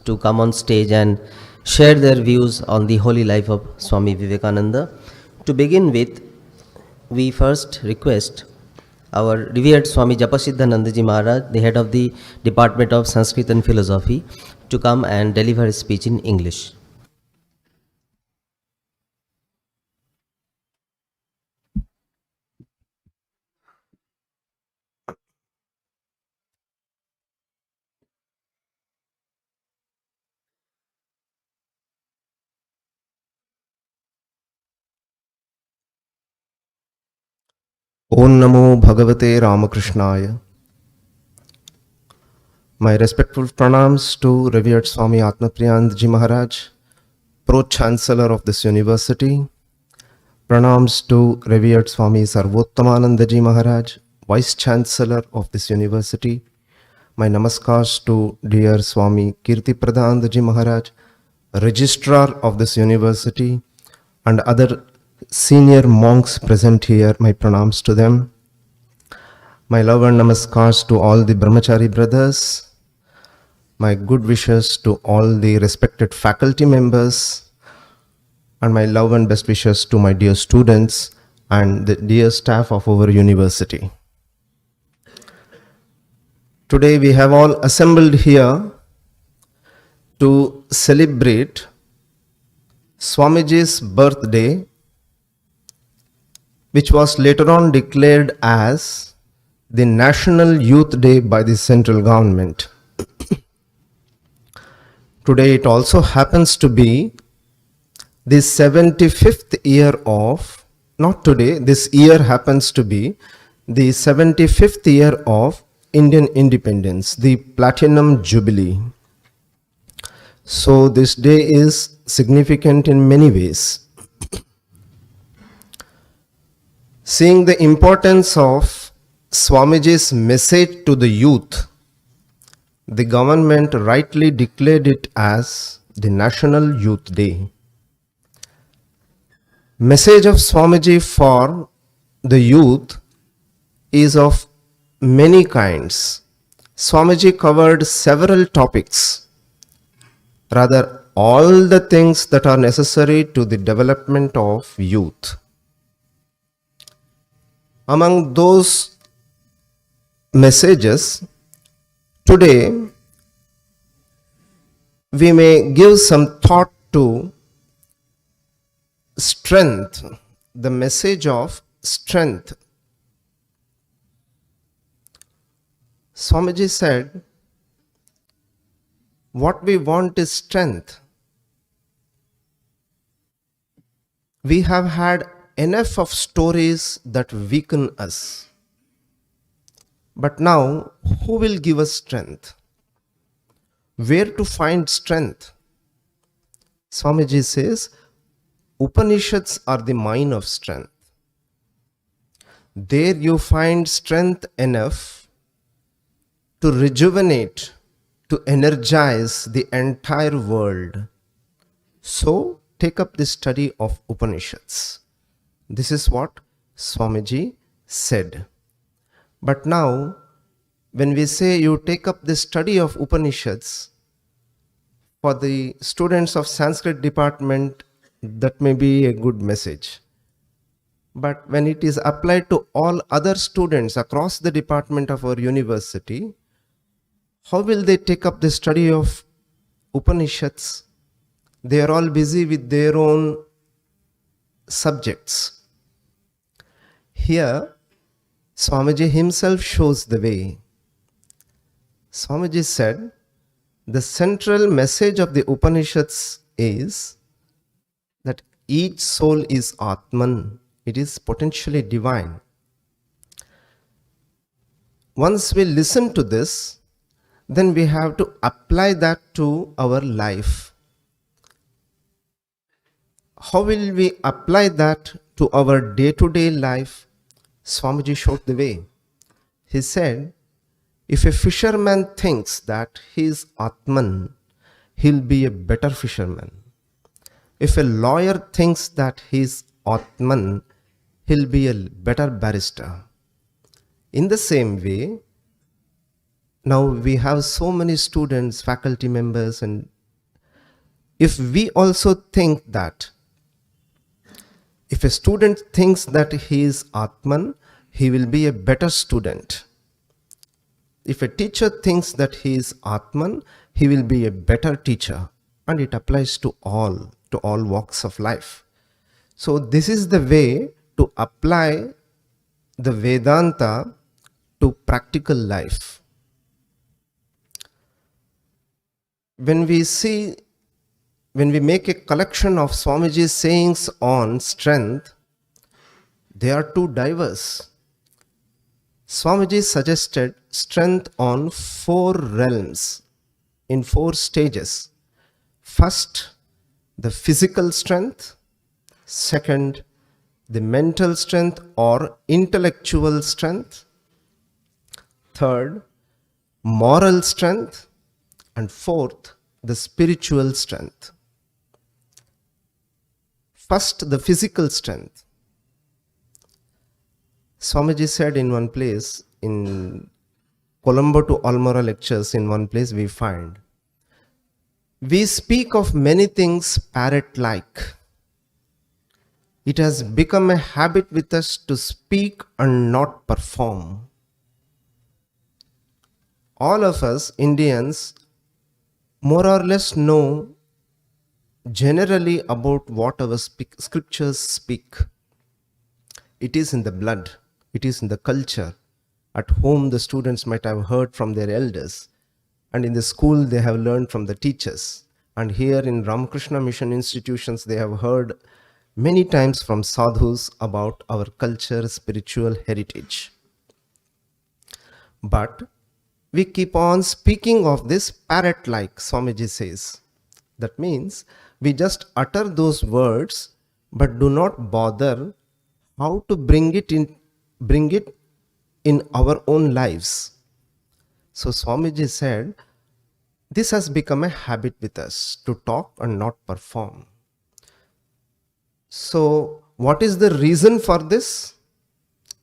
to come on stage and share their views on the holy life of Swami Vivekananda. To begin with, we first request our revered Swami Japasiddhanandaji Maharaj, the head of the Department of Sanskrit and Philosophy, to come and deliver a speech in English. Om Namo Bhagavate Ramakrishnaya. My respectful pranams to revered Swami Atmapriyanandaji Maharaj, Pro-Chancellor of this university. Pranams to revered Swami Sarvottamanandaji Maharaj, Vice-Chancellor of this university. My namaskars to dear Swami Kirtipradanandaji Maharaj, Registrar of this university, and other senior monks present here. My pranams to them. My love and namaskars to all the brahmachari brothers. My good wishes to all the respected faculty members, and my love and best wishes to my dear students and the dear staff of our university. Today we have all assembled here to celebrate Swamiji's birthday, which was later on declared as the National Youth Day by the central government. Today it also happens to be the 75th year of, not today, this year happens to be the 75th year of Indian independence, the Platinum Jubilee. So this day is significant in many ways. Seeing the importance of Swamiji's message to the youth, the government rightly declared it as the National Youth Day. Message of Swamiji for the youth is of many kinds. Swamiji covered several topics, rather all the things that are necessary to the development of youth. Among those messages, today we may give some thought to strength, the message of strength. Swamiji said, what we want is strength. We have had enough of stories that weaken us. But now, who will give us strength? Where to find strength? Swamiji says, Upanishads are the mine of strength. There you find strength enough to rejuvenate, to energize the entire world. So, take up the study of Upanishads. This is what Swamiji said. But now, when we say you take up the study of Upanishads, for the students of Sanskrit department, that may be a good message. But when it is applied to all other students across the department of our university, how will they take up the study of Upanishads? They are all busy with their own subjects. Here, Swamiji himself shows the way. Swamiji said, the central message of the Upanishads is that each soul is Atman. It is potentially divine. Once we listen to this, then we have to apply that to our life. How will we apply that to our day-to-day life? Swamiji showed the way. He said, if a fisherman thinks that he is Atman, he'll be a better fisherman. If a lawyer thinks that he is Atman, he'll be a better barrister. In the same way, Now we have so many students, faculty members, and if we also think that, if a student thinks that he is Atman, he will be a better student. If a teacher thinks that he is Atman, he will be a better teacher. And it applies to all walks of life. So this is the way to apply the Vedanta to practical life. When we make a collection of Swamiji's sayings on strength, they are too diverse. Swamiji suggested strength on 4 realms, in 4 stages. First, the physical strength. Second, the mental strength or intellectual strength. Third, moral strength. And fourth, the spiritual strength. First, the physical strength. Swamiji said in one place, in Colombo to Almora lectures, in one place we find, we speak of many things parrot-like. It has become a habit with us to speak and not perform. All of us Indians more or less know generally about what our scriptures speak. It is in the blood, it is in the culture. At home, the students might have heard from their elders, and in the school, they have learned from the teachers. And here in Ramakrishna Mission institutions, they have heard many times from sadhus about our culture, spiritual heritage. But we keep on speaking of this parrot-like, Swamiji says. That means we just utter those words, but do not bother how to bring it in our own lives. So Swamiji said, this has become a habit with us, to talk and not perform. So what is the reason for this?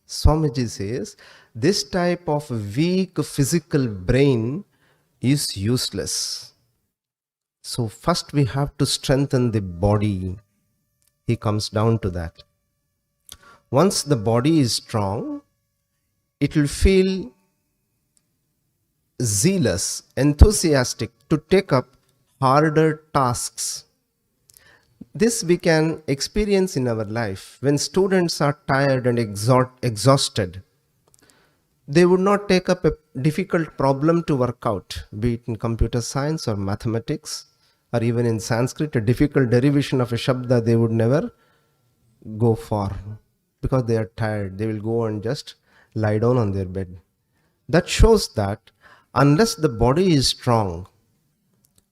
Swamiji says, this type of weak physical brain is useless. So first we have to strengthen the body. He comes down to that. Once the body is strong, it will feel zealous, enthusiastic to take up harder tasks. This we can experience in our life. When students are tired and exhausted, they would not take up a difficult problem to work out, be it in computer science or mathematics, or even in Sanskrit, a difficult derivation of a shabda they would never go for, because they are tired. They will go and just lie down on their bed. That shows that unless the body is strong,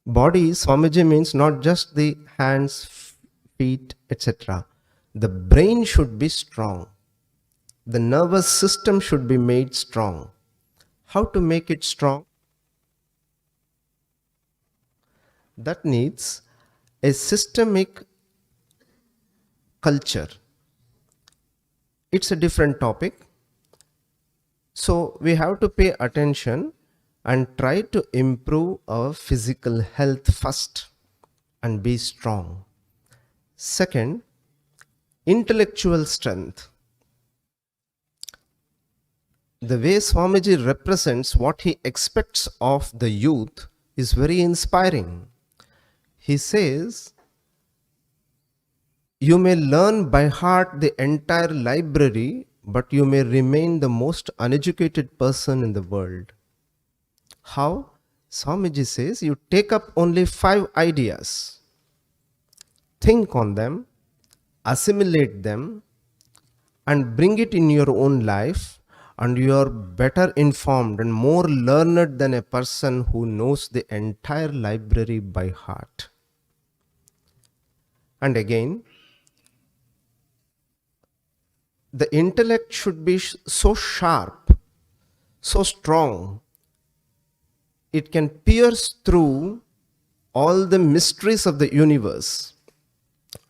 body, Swamiji means not just the hands, feet, etc. The brain should be strong. The nervous system should be made strong. How to make it strong? That needs a systemic culture. It's a different topic. So we have to pay attention and try to improve our physical health first and be strong. Second, intellectual strength. The way Swamiji represents what he expects of the youth is very inspiring. He says, you may learn by heart the entire library, but you may remain the most uneducated person in the world. How? Swamiji says, you take up only 5 ideas, think on them, assimilate them, and bring it in your own life, and you are better informed and more learned than a person who knows the entire library by heart. And again, the intellect should be so sharp, so strong, it can pierce through all the mysteries of the universe.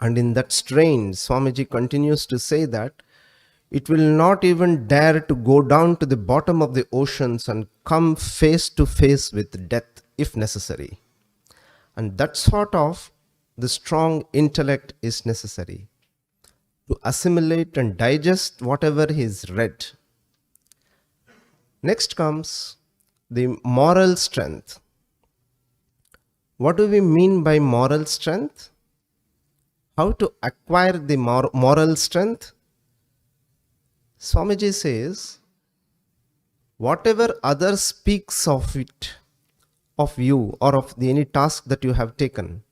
And in that strain, Swamiji continues to say that It will not even dare to go down to the bottom of the oceans and come face to face with death if necessary. And that sort of the strong intellect is necessary to assimilate and digest whatever he is read. Next comes the moral strength. What do we mean by moral strength? How to acquire the moral strength? Swamiji says, whatever others speaks of it, of you or of any task that you have taken,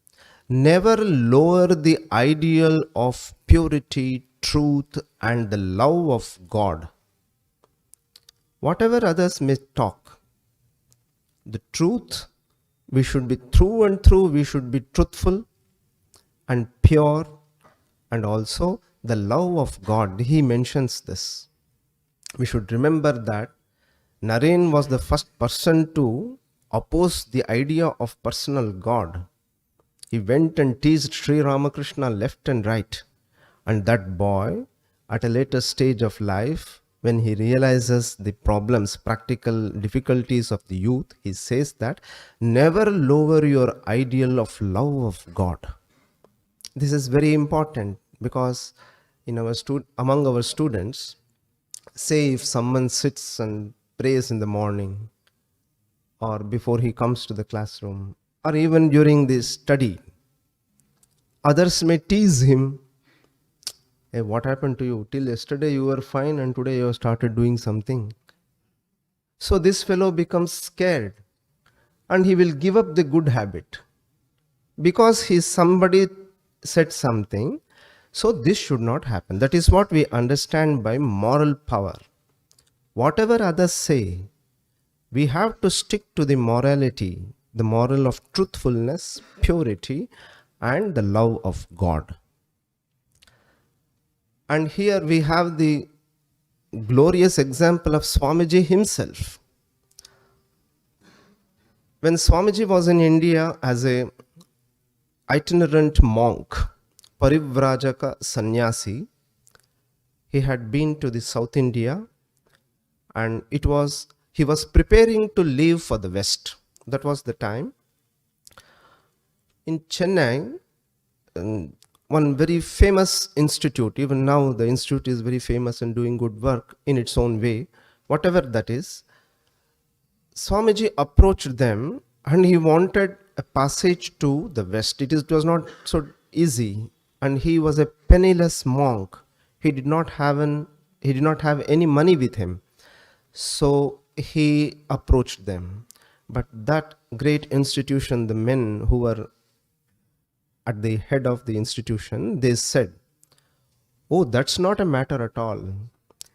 never lower the ideal of purity, truth, and the love of God. Whatever others may talk, the truth, we should be through and through, we should be truthful and pure, and also the love of God. He mentions this. We should remember that Naren was the first person to oppose the idea of personal God. He went and teased Sri Ramakrishna left and right. And that boy, at a later stage of life, when he realizes the problems, practical difficulties of the youth, he says that never lower your ideal of love of God. This is very important because in our among our students, say if someone sits and prays in the morning or before he comes to the classroom or even during the study, others may tease him. Hey, what happened to you? Till yesterday you were fine and today you have started doing something. So this fellow becomes scared and he will give up the good habit because somebody said something. So this should not happen. That is what we understand by moral power. Whatever others say, we have to stick to the morality, the moral of truthfulness, purity, and the love of God. And here we have the glorious example of Swamiji himself. When Swamiji was in India as a itinerant monk, Parivrajaka sannyasi, he had been to the South India and he was preparing to leave for the West. That was the time. In Chennai, one very famous institute, even now the institute is very famous and doing good work in its own way, whatever that is, Swamiji approached them and he wanted a passage to the West. It was not so easy and he was a penniless monk. He did not have any money with him. So he approached them. But that great institution, the men who were at the head of the institution, they said, "Oh, that's not a matter at all.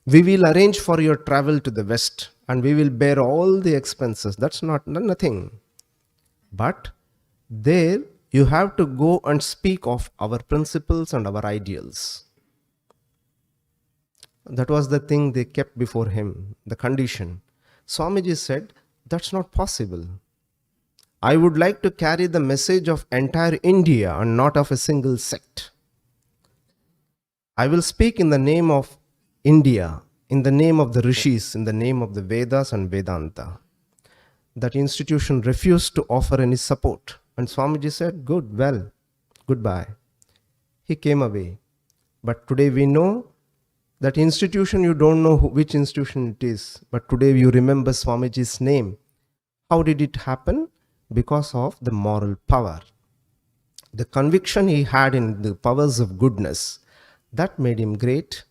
We will arrange for your travel to the West and we will bear all the expenses. That's nothing. But there you have to go and speak of our principles and our ideals." That was the thing they kept before him, the condition. Swamiji said, "That's not possible. I would like to carry the message of entire India and not of a single sect. I will speak in the name of India, in the name of the rishis, in the name of the Vedas and Vedanta." That institution refused to offer any support. And Swamiji said, goodbye. He came away. But today we know that institution, you don't know which institution it is. But today you remember Swamiji's name. How did it happen? Because of the moral power. The conviction he had in the powers of goodness, that made him great.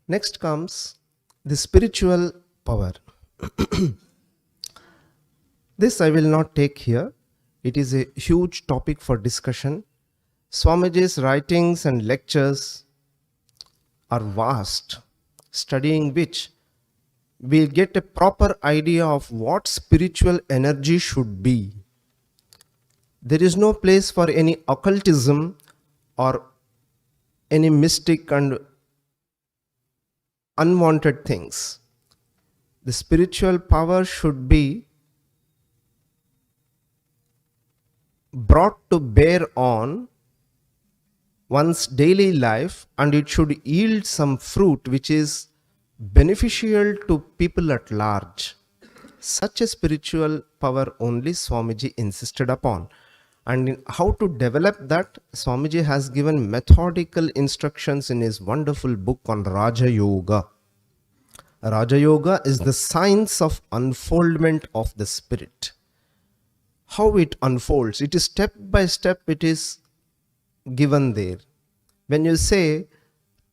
Next comes the spiritual power. This I will not take here. It is a huge topic for discussion. Swamiji's writings and lectures are vast, studying which we'll get a proper idea of what spiritual energy should be. There is no place for any occultism or any mystic and unwanted things. The spiritual power should be brought to bear on one's daily life, and it should yield some fruit which is beneficial to people at large. Such a spiritual power only Swamiji insisted upon. And in how to develop that, Swamiji has given methodical instructions in his wonderful book on Raja Yoga. Raja Yoga is the science of unfoldment of the spirit. How it unfolds, it is step by step, it is given there. When you say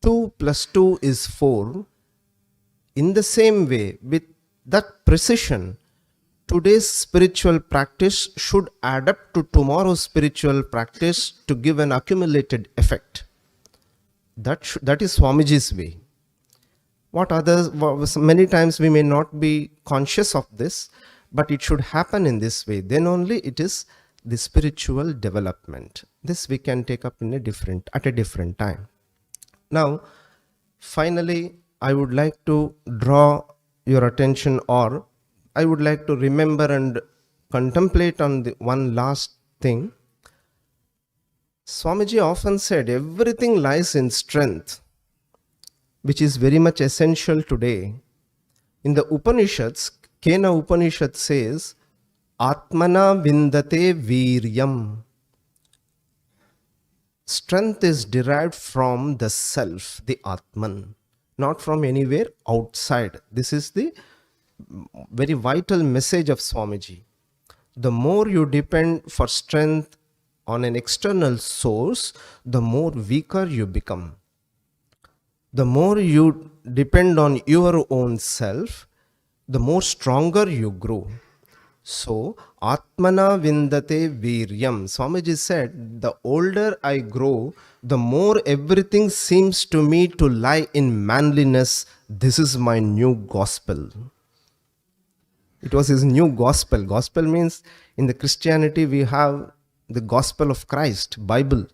2 plus 2 is 4, in the same way, with that precision, today's spiritual practice should add up to tomorrow's spiritual practice to give an accumulated effect. That is Swamiji's way. What others, many times we may not be conscious of this, but it should happen in this way. Then only it is the spiritual development. This we can take up at a different time. Now, finally, I would like to draw your attention, or I would like to remember and contemplate on the one last thing. Swamiji often said everything lies in strength, which is very much essential today. In the Upanishads, Kena Upanishad says, Atmana vindate viryam. Strength is derived from the self, the Atman, not from anywhere outside. This is the very vital message of Swamiji. The more you depend for strength on an external source, the more weaker you become. The more you depend on your own self, the more stronger you grow. So, Atmana vindate viryam. Swamiji said, the older I grow, the more everything seems to me to lie in manliness. This is my new gospel. It was his new gospel. Gospel means in the Christianity we have the gospel of Christ, Bible.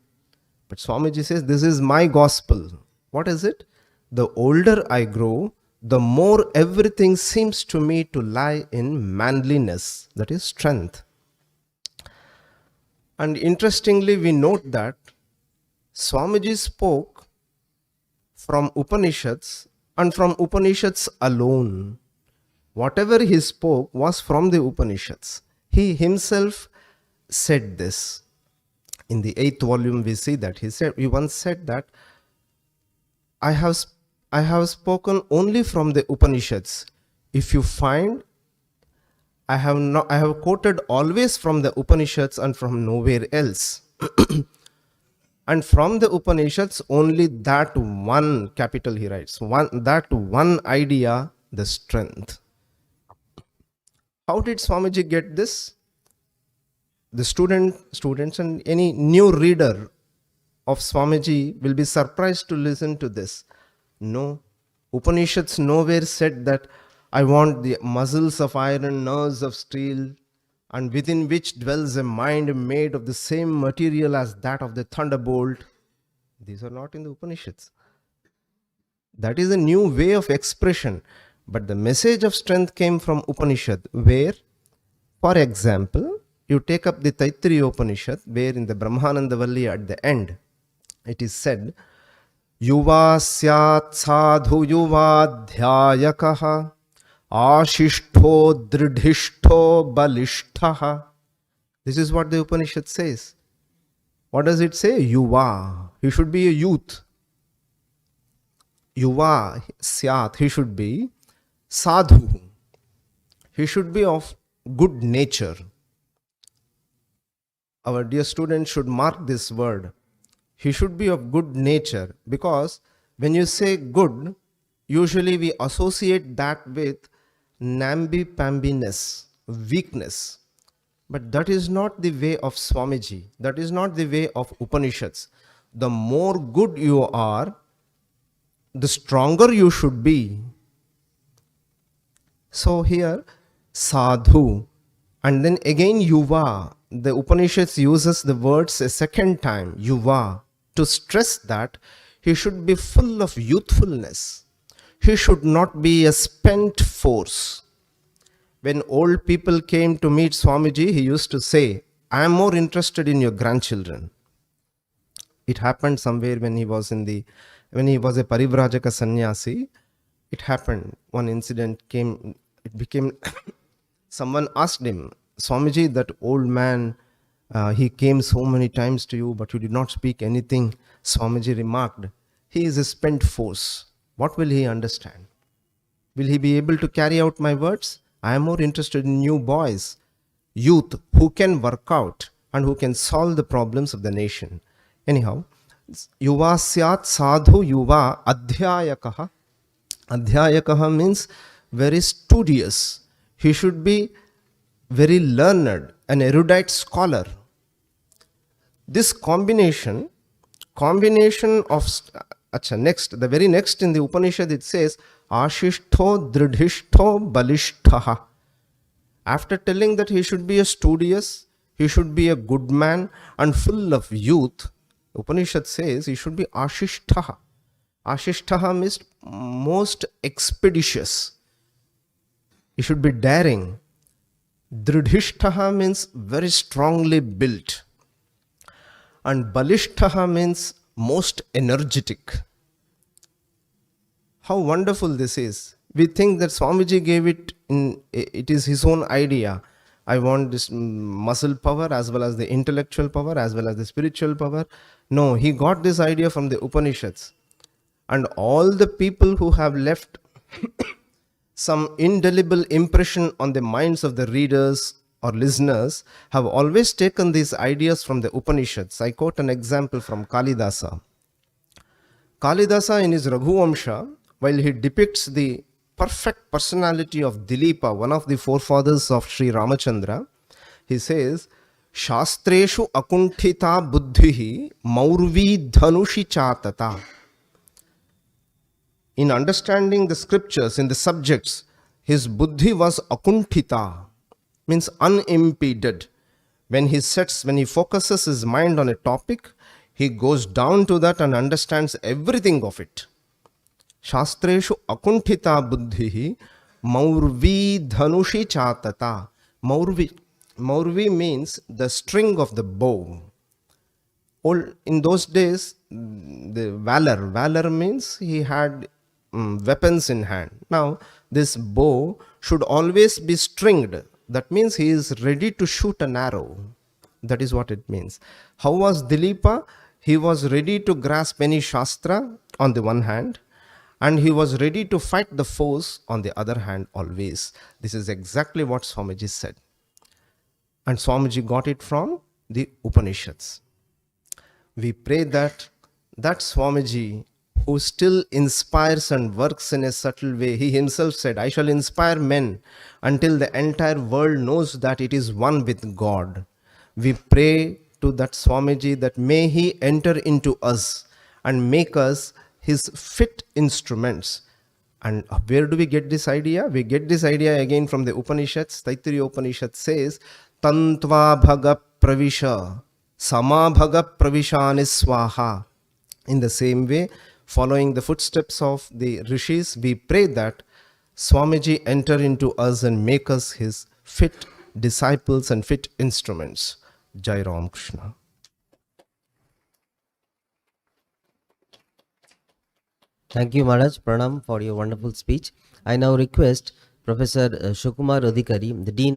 But Swamiji says, this is my gospel. What is it? The older I grow, the more everything seems to me to lie in manliness, that is strength. And interestingly, we note that Swamiji spoke from Upanishads and from Upanishads alone. Whatever he spoke was from the Upanishads. He himself said this. In the 8th volume we see that he once said that I have spoken only from the Upanishads. If you find, I have quoted always from the Upanishads and from nowhere else. And from the Upanishads, only that one, capital he writes, that one idea, the strength. How did Swamiji get this? The students and any new reader of Swamiji will be surprised to listen to this. No, Upanishads nowhere said that I want the muscles of iron, nerves of steel, and within which dwells a mind made of the same material as that of the thunderbolt. These are not in the Upanishads. That is a new way of expression. But the message of strength came from Upanishad, where, for example, you take up the Taittiriya Upanishad, where in the Brahmananda Valli at the end, it is said, Yuva syat sadhu yuvadhyayakaha ashishto dridhishto balishtaha. This is what the Upanishad says. What does it say? Yuva. He should be a youth. Yuva syat. He should be sadhu. He should be of good nature. Our dear students should mark this word. He should be of good nature, because when you say good, usually we associate that with namby-pambiness, weakness. But that is not the way of Swamiji. That is not the way of Upanishads. The more good you are, the stronger you should be. So here, sadhu, and then again yuva. The Upanishads uses the words a second time, yuva, to stress that he should be full of youthfulness. He should not be a spent force. When old people came to meet Swamiji, he used to say, I am more interested in your grandchildren. It happened somewhere when he was when he was a Parivrajaka sannyasi. It happened. One incident came, it became, someone asked him, Swamiji, that old man, he came so many times to you, but you did not speak anything. Swamiji remarked, he is a spent force. What will he understand? Will he be able to carry out my words? I am more interested in new boys, youth who can work out and who can solve the problems of the nation. Anyhow, yuva syat sadhu yuva adhyayakaha. Adhyayakaha means very studious. He should be very learned, an erudite scholar. This combination of next, the very next in the Upanishad, it says ashishto dridhishto balishtaha. After telling that he should be a studious, he should be a good man and full of youth, Upanishad says he should be ashishtaha. Ashishtaha means most expeditious. He should be daring. Dridhishtaha means very strongly built. And balishtaha means most energetic. How wonderful this is. We think that Swamiji gave it is his own idea. I want this muscle power as well as the intellectual power as well as the spiritual power. No, he got this idea from the Upanishads. And all the people who have left some indelible impression on the minds of the readers or listeners have always taken these ideas from the Upanishads. I quote an example from Kalidasa. Kalidasa in his Raghuvamsha, while he depicts the perfect personality of Dilipa, one of the forefathers of Sri Ramachandra, he says, Shastreshu akunthita buddhihi maurvi dhanushi chatata. In understanding the scriptures, in the subjects, his buddhi was akunthita, means unimpeded. When he focuses his mind on a topic, he goes down to that and understands everything of it. Shastreshu akunthita buddhihi maurvi dhanushi chatata. Maurvi means the string of the bow. In those days, the valor means he had weapons in hand. Now, this bow should always be stringed. That means he is ready to shoot an arrow. That is what it means. How was Dilipa? He was ready to grasp any shastra on the one hand, and he was ready to fight the foes on the other hand always. This is exactly what Swamiji said. And Swamiji got it from the Upanishads. We pray that Swamiji, who still inspires and works in a subtle way, he himself said, I shall inspire men until the entire world knows that it is one with God. We pray to that Swamiji that may he enter into us and make us his fit instruments. And where do we get this idea? We get this idea again from the Upanishads. Taittiriya Upanishad says, Tantva bhaga pravisha, sama bhaga pravishani swaha. In the same way, following the footsteps of the rishis, we pray that Swamiji enter into us and make us his fit disciples and fit instruments. Jai Ram Krishna. Thank you, Maharaj. Pranam for your wonderful speech. I now request Professor Shukumar Adhikari, the Dean